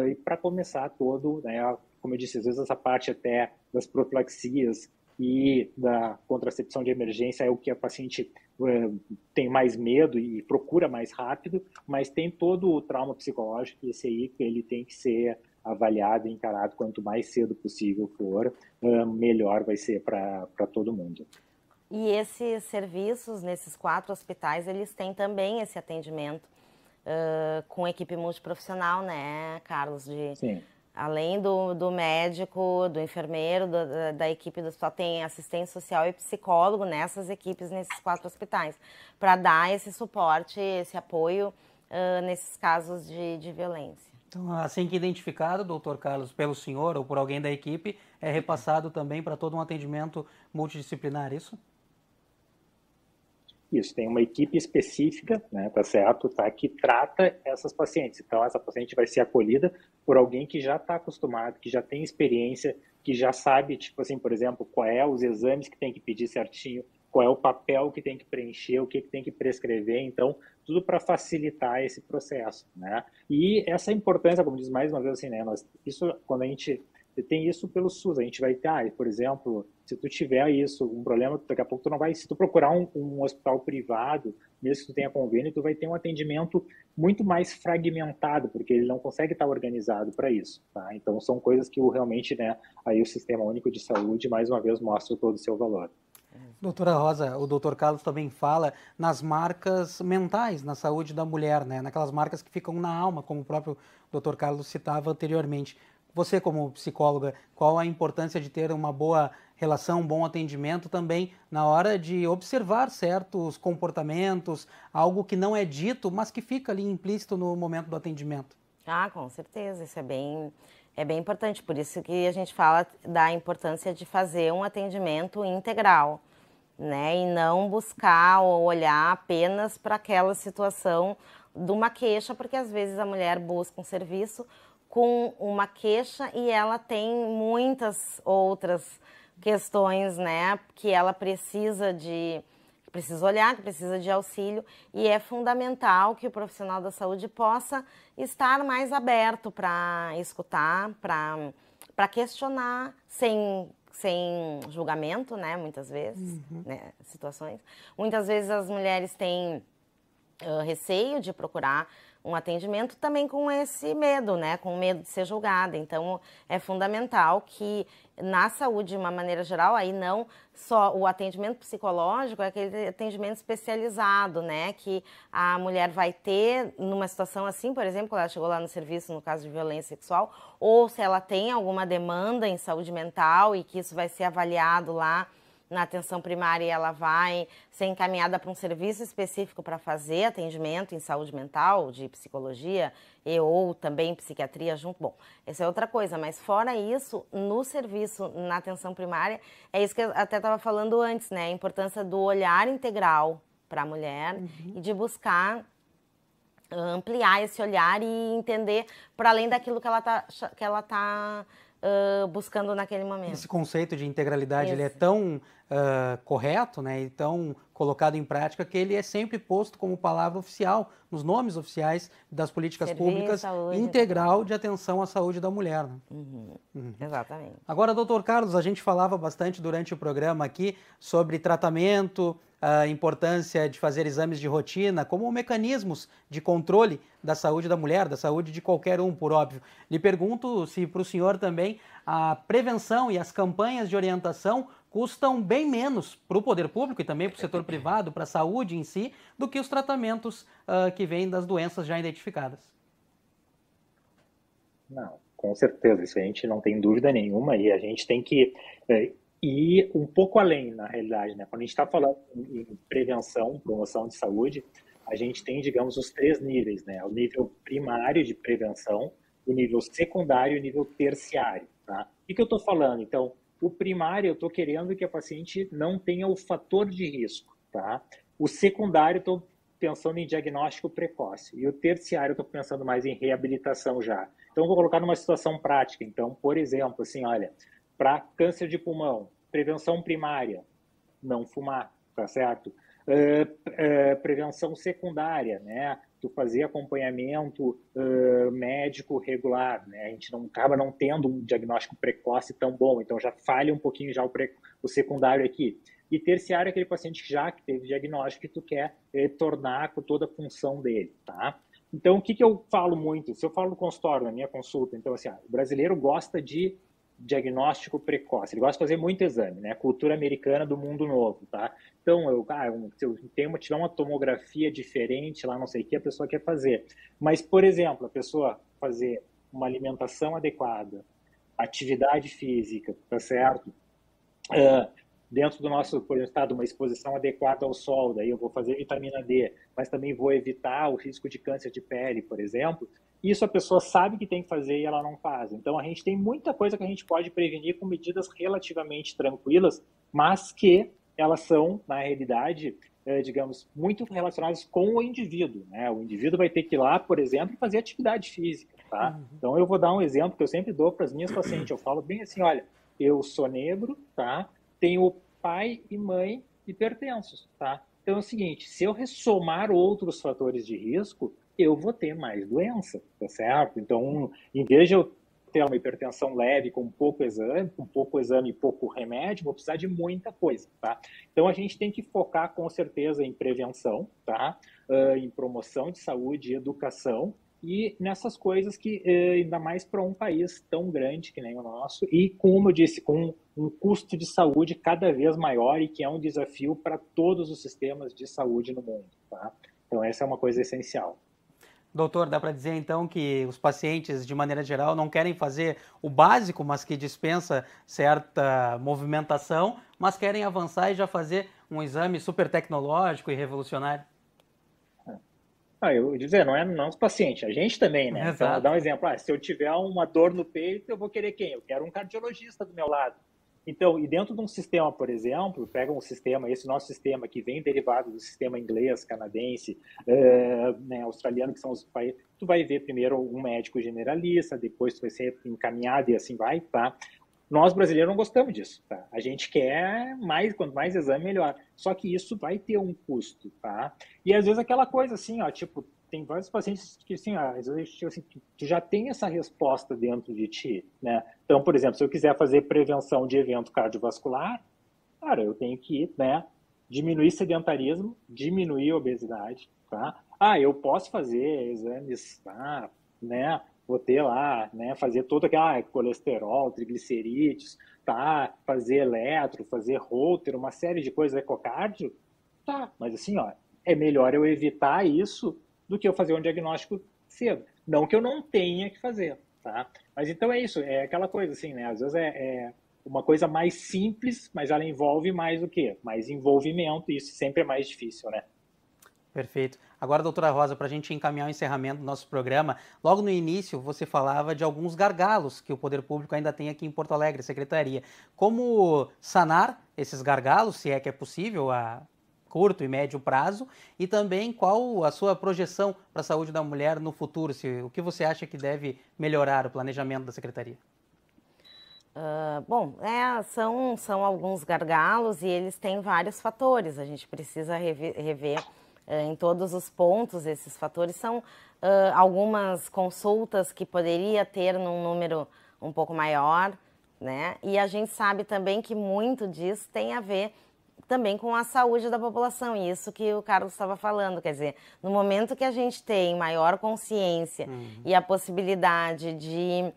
e para começar todo, né, como eu disse, às vezes essa parte até das profilaxias e da contracepção de emergência é o que a paciente tem mais medo e procura mais rápido, mas tem todo o trauma psicológico, esse aí que ele tem que ser avaliado e encarado quanto mais cedo possível for, melhor vai ser para todo mundo. E esses serviços, nesses 4 hospitais, eles têm também esse atendimento com equipe multiprofissional, né, Carlos? Sim. Além do médico, do enfermeiro, da equipe do hospital, tem assistente social e psicólogo nessas equipes, nesses 4 hospitais, para dar esse suporte, esse apoio nesses casos de violência. Então, assim que identificado, doutor Carlos, pelo senhor ou por alguém da equipe, é repassado também para todo um atendimento multidisciplinar, isso? Isso, tem uma equipe específica, né, tá certo, tá, que trata essas pacientes. Então, essa paciente vai ser acolhida por alguém que já está acostumado, que já tem experiência, que já sabe, tipo assim, por exemplo, qual é os exames que tem que pedir certinho, qual é o papel que tem que preencher, o que tem que prescrever. Então, tudo para facilitar esse processo, né? E essa importância, como diz mais uma vez assim, né, isso, quando a gente tem isso pelo SUS, a gente vai ter, por exemplo, se tu tiver isso, um problema, daqui a pouco tu não vai, se tu procurar um hospital privado, mesmo que tu tenha convênio, tu vai ter um atendimento muito mais fragmentado, porque ele não consegue estar organizado para isso, tá? Então são coisas que realmente, né, aí o Sistema Único de Saúde, mais uma vez, mostra todo o seu valor. Doutora Rosa, o doutor Carlos também fala nas marcas mentais na saúde da mulher, né? Naquelas marcas que ficam na alma, como o próprio doutor Carlos citava anteriormente. Você, como psicóloga, qual a importância de ter uma boa relação, um bom atendimento também na hora de observar certos comportamentos, algo que não é dito, mas que fica ali implícito no momento do atendimento? Ah, com certeza, isso é bem importante. Por isso que a gente fala da importância de fazer um atendimento integral, né? E não buscar ou olhar apenas para aquela situação de uma queixa, porque às vezes a mulher busca um serviço com uma queixa e ela tem muitas outras questões, né, que ela precisa olhar, que precisa de auxílio, e é fundamental que o profissional da saúde possa estar mais aberto para escutar, para questionar sem julgamento, né, muitas vezes, né, situações. Muitas vezes as mulheres têm receio de procurar um atendimento também com esse medo, né? Com medo de ser julgada. Então, é fundamental que na saúde, de uma maneira geral, aí não só o atendimento psicológico, é aquele atendimento especializado, né? Que a mulher vai ter numa situação assim, por exemplo, quando ela chegou lá no serviço, no caso de violência sexual, ou se ela tem alguma demanda em saúde mental e que isso vai ser avaliado lá na atenção primária, ela vai ser encaminhada para um serviço específico para fazer atendimento em saúde mental, de psicologia ou também psiquiatria junto. Bom, essa é outra coisa, mas fora isso, no serviço, na atenção primária, é isso que eu até estava falando antes, né? A importância do olhar integral para a mulher e de buscar ampliar esse olhar e entender para além daquilo que ela tá buscando naquele momento. Esse conceito de integralidade ele é tão correto, né, e tão colocado em prática que ele é sempre posto como palavra oficial nos nomes oficiais das políticas públicas, saúde, integral de atenção à saúde da mulher. Né? Exatamente. Agora, doutor Carlos, a gente falava bastante durante o programa aqui sobre tratamento, a importância de fazer exames de rotina como mecanismos de controle da saúde da mulher, da saúde de qualquer um, por óbvio. Lhe pergunto se para o senhor também a prevenção e as campanhas de orientação custam bem menos para o poder público e também para o setor privado, para a saúde em si, do que os tratamentos que vêm das doenças já identificadas. Não, com certeza, isso a gente não tem dúvida nenhuma e a gente tem que ir um pouco além, na realidade, né? Quando a gente está falando em prevenção, promoção de saúde, a gente tem, digamos, os 3 níveis, né? O nível primário de prevenção, o nível secundário e o nível terciário, tá? O que eu estou falando? Então, o primário, eu estou querendo que a paciente não tenha o fator de risco, tá? O secundário, eu estou pensando em diagnóstico precoce. E o terciário, eu estou pensando mais em reabilitação já. Então, eu vou colocar numa situação prática. Então, por exemplo, assim, olha, para câncer de pulmão, prevenção primária, não fumar, tá certo? Prevenção secundária, né? Tu fazer acompanhamento médico regular, né? A gente não acaba não tendo um diagnóstico precoce tão bom, então já falha um pouquinho já o secundário aqui. E terciário é aquele paciente que já teve diagnóstico que tu quer retornar com toda a função dele, tá? Então, o que eu falo muito? Se eu falo no consultório, na minha consulta, então assim, o brasileiro gosta de diagnóstico precoce. Ele gosta de fazer muito exame, né? Cultura americana do mundo novo, tá? Então, se eu tiver uma tomografia diferente lá, não sei o que a pessoa quer fazer. Mas, por exemplo, a pessoa fazer uma alimentação adequada, atividade física, tá certo? Dentro do nosso, por exemplo, estado, uma exposição adequada ao sol, daí eu vou fazer vitamina D, mas também vou evitar o risco de câncer de pele, por exemplo. Isso a pessoa sabe que tem que fazer e ela não faz. Então, a gente tem muita coisa que a gente pode prevenir com medidas relativamente tranquilas, mas que elas são, na realidade, digamos, muito relacionadas com o indivíduo, né? O indivíduo vai ter que ir lá, por exemplo, fazer atividade física, tá? Então, eu vou dar um exemplo que eu sempre dou para as minhas pacientes. Eu falo bem assim, olha, eu sou negro, tá? Tenho pai e mãe hipertensos, tá? Então é o seguinte, se eu ressomar outros fatores de risco, eu vou ter mais doença, tá certo? Então, em vez de eu ter uma hipertensão leve com pouco exame e pouco remédio, vou precisar de muita coisa, tá? Então a gente tem que focar com certeza em prevenção, tá? Em promoção de saúde e educação, e nessas coisas que, ainda mais para um país tão grande que nem o nosso, e como eu disse, com um custo de saúde cada vez maior e que é um desafio para todos os sistemas de saúde no mundo, tá? Então essa é uma coisa essencial. Doutor, dá para dizer então que os pacientes, de maneira geral, não querem fazer o básico, mas que dispensa certa movimentação, mas querem avançar e já fazer um exame super tecnológico e revolucionário? Eu vou dizer, não os pacientes, a gente também, né? Exato. Então, vou dar um exemplo. Se eu tiver uma dor no peito, eu vou querer quem? Eu quero um cardiologista do meu lado. Então, e dentro de um sistema, por exemplo, pega um sistema, esse nosso sistema que vem derivado do sistema inglês, canadense, né, australiano, que são os países, tu vai ver primeiro um médico generalista, depois tu vai ser encaminhado e assim vai, tá? Nós brasileiros não gostamos disso, tá? A gente quer mais, quanto mais exame, melhor. Só que isso vai ter um custo, tá? E às vezes aquela coisa assim, ó, tipo, tem vários pacientes que assim, às vezes tipo, assim, tu já tem essa resposta dentro de ti, né? Então, por exemplo, se eu quiser fazer prevenção de evento cardiovascular, cara, eu tenho que, né, diminuir sedentarismo, diminuir a obesidade, tá? Eu posso fazer exames, tá, né? Vou ter lá, né, fazer todo aquele colesterol, triglicerídeos, tá? Fazer eletro, fazer Holter, uma série de coisas, ecocardio, tá? Mas assim, ó, é melhor eu evitar isso do que eu fazer um diagnóstico cedo. Não que eu não tenha que fazer, tá? Mas então é isso, é aquela coisa assim, né? Às vezes é uma coisa mais simples, mas ela envolve mais o quê? Mais envolvimento, e isso sempre é mais difícil, né? Perfeito. Agora, doutora Rosa, para a gente encaminhar o encerramento do nosso programa, logo no início você falava de alguns gargalos que o poder público ainda tem aqui em Porto Alegre, Secretaria. Como sanar esses gargalos, se é que é possível, a curto e médio prazo, e também qual a sua projeção para a saúde da mulher no futuro, o que você acha que deve melhorar o planejamento da Secretaria? São alguns gargalos e eles têm vários fatores. A gente precisa rever em todos os pontos esses fatores. São algumas consultas que poderia ter num número um pouco maior, né? E a gente sabe também que muito disso tem a ver também com a saúde da população, e isso que o Carlos estava falando, quer dizer, no momento que a gente tem maior consciência e a possibilidade de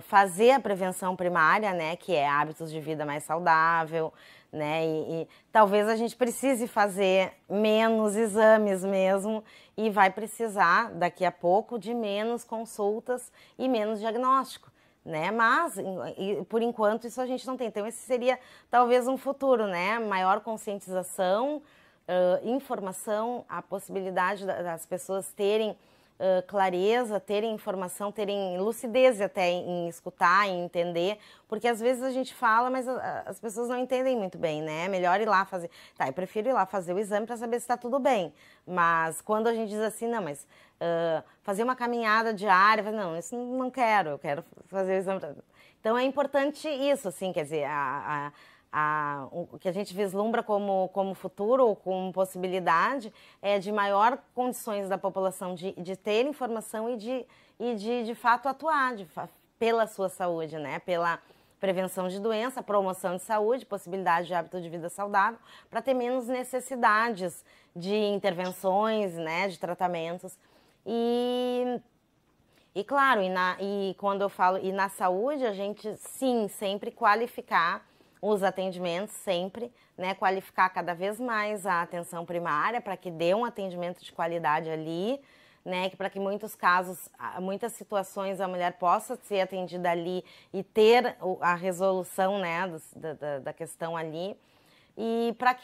fazer a prevenção primária, né, que é hábitos de vida mais saudável, né, e talvez a gente precise fazer menos exames mesmo, e vai precisar daqui a pouco de menos consultas e menos diagnóstico, né, mas por enquanto isso a gente não tem. Então esse seria talvez um futuro, né, maior conscientização, informação, a possibilidade das pessoas terem clareza, terem informação, terem lucidez até em escutar, em entender, porque às vezes a gente fala, mas as pessoas não entendem muito bem, né? É melhor ir lá fazer. Tá, eu prefiro ir lá fazer o exame para saber se está tudo bem. Mas quando a gente diz assim, não, mas fazer uma caminhada diária, não, isso não quero, eu quero fazer o exame. Então é importante isso, assim, quer dizer, o que a gente vislumbra como futuro ou como possibilidade é de maior condições da população de ter informação e de fato atuar pela sua saúde, né? Pela prevenção de doença, promoção de saúde, possibilidade de hábito de vida saudável, para ter menos necessidades de intervenções, né? De tratamentos. E claro, e quando eu falo, e na saúde, a gente sim, sempre qualificar os atendimentos, sempre, né? Qualificar cada vez mais a atenção primária para que dê um atendimento de qualidade ali, né? Para que muitos casos, muitas situações a mulher possa ser atendida ali e ter a resolução, né, da questão ali. E para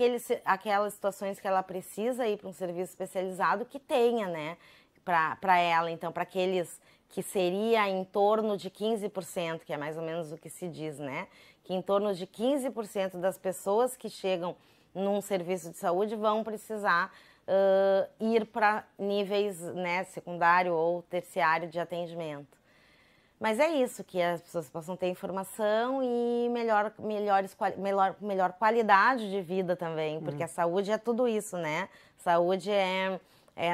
aquelas situações que ela precisa ir para um serviço especializado, que tenha, né, para ela. Então, para aqueles que seria em torno de 15%, que é mais ou menos o que se diz, né? Que em torno de 15% das pessoas que chegam num serviço de saúde vão precisar ir para níveis, né, secundário ou terciário de atendimento. Mas é isso, que as pessoas possam ter informação e melhor qualidade de vida também, porque a saúde é tudo isso, né? Saúde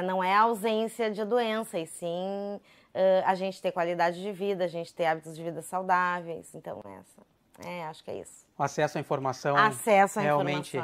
não é ausência de doença, e sim a gente ter qualidade de vida, a gente ter hábitos de vida saudáveis. Então, acho que é isso. O acesso à informação realmente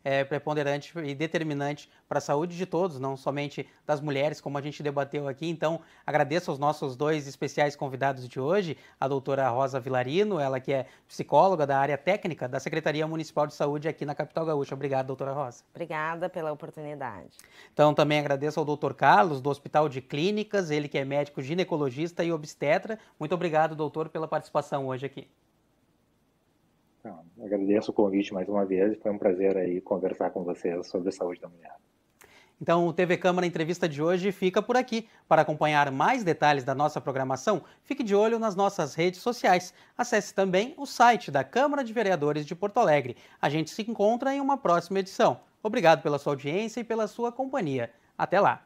é preponderante e determinante para a saúde de todos, não somente das mulheres, como a gente debateu aqui. Então, agradeço aos nossos dois especiais convidados de hoje, a doutora Rosa Vilarino, ela que é psicóloga da área técnica da Secretaria Municipal de Saúde aqui na capital gaúcha. Obrigado, doutora Rosa. Obrigada pela oportunidade. Então, também agradeço ao doutor Carlos, do Hospital de Clínicas, ele que é médico ginecologista e obstetra. Muito obrigado, doutor, pela participação hoje aqui. Agradeço o convite mais uma vez, foi um prazer aí conversar com vocês sobre a saúde da mulher. Então, o TV Câmara Entrevista de hoje fica por aqui. Para acompanhar mais detalhes da nossa programação, fique de olho nas nossas redes sociais. Acesse também o site da Câmara de Vereadores de Porto Alegre. A gente se encontra em uma próxima edição. Obrigado pela sua audiência e pela sua companhia. Até lá!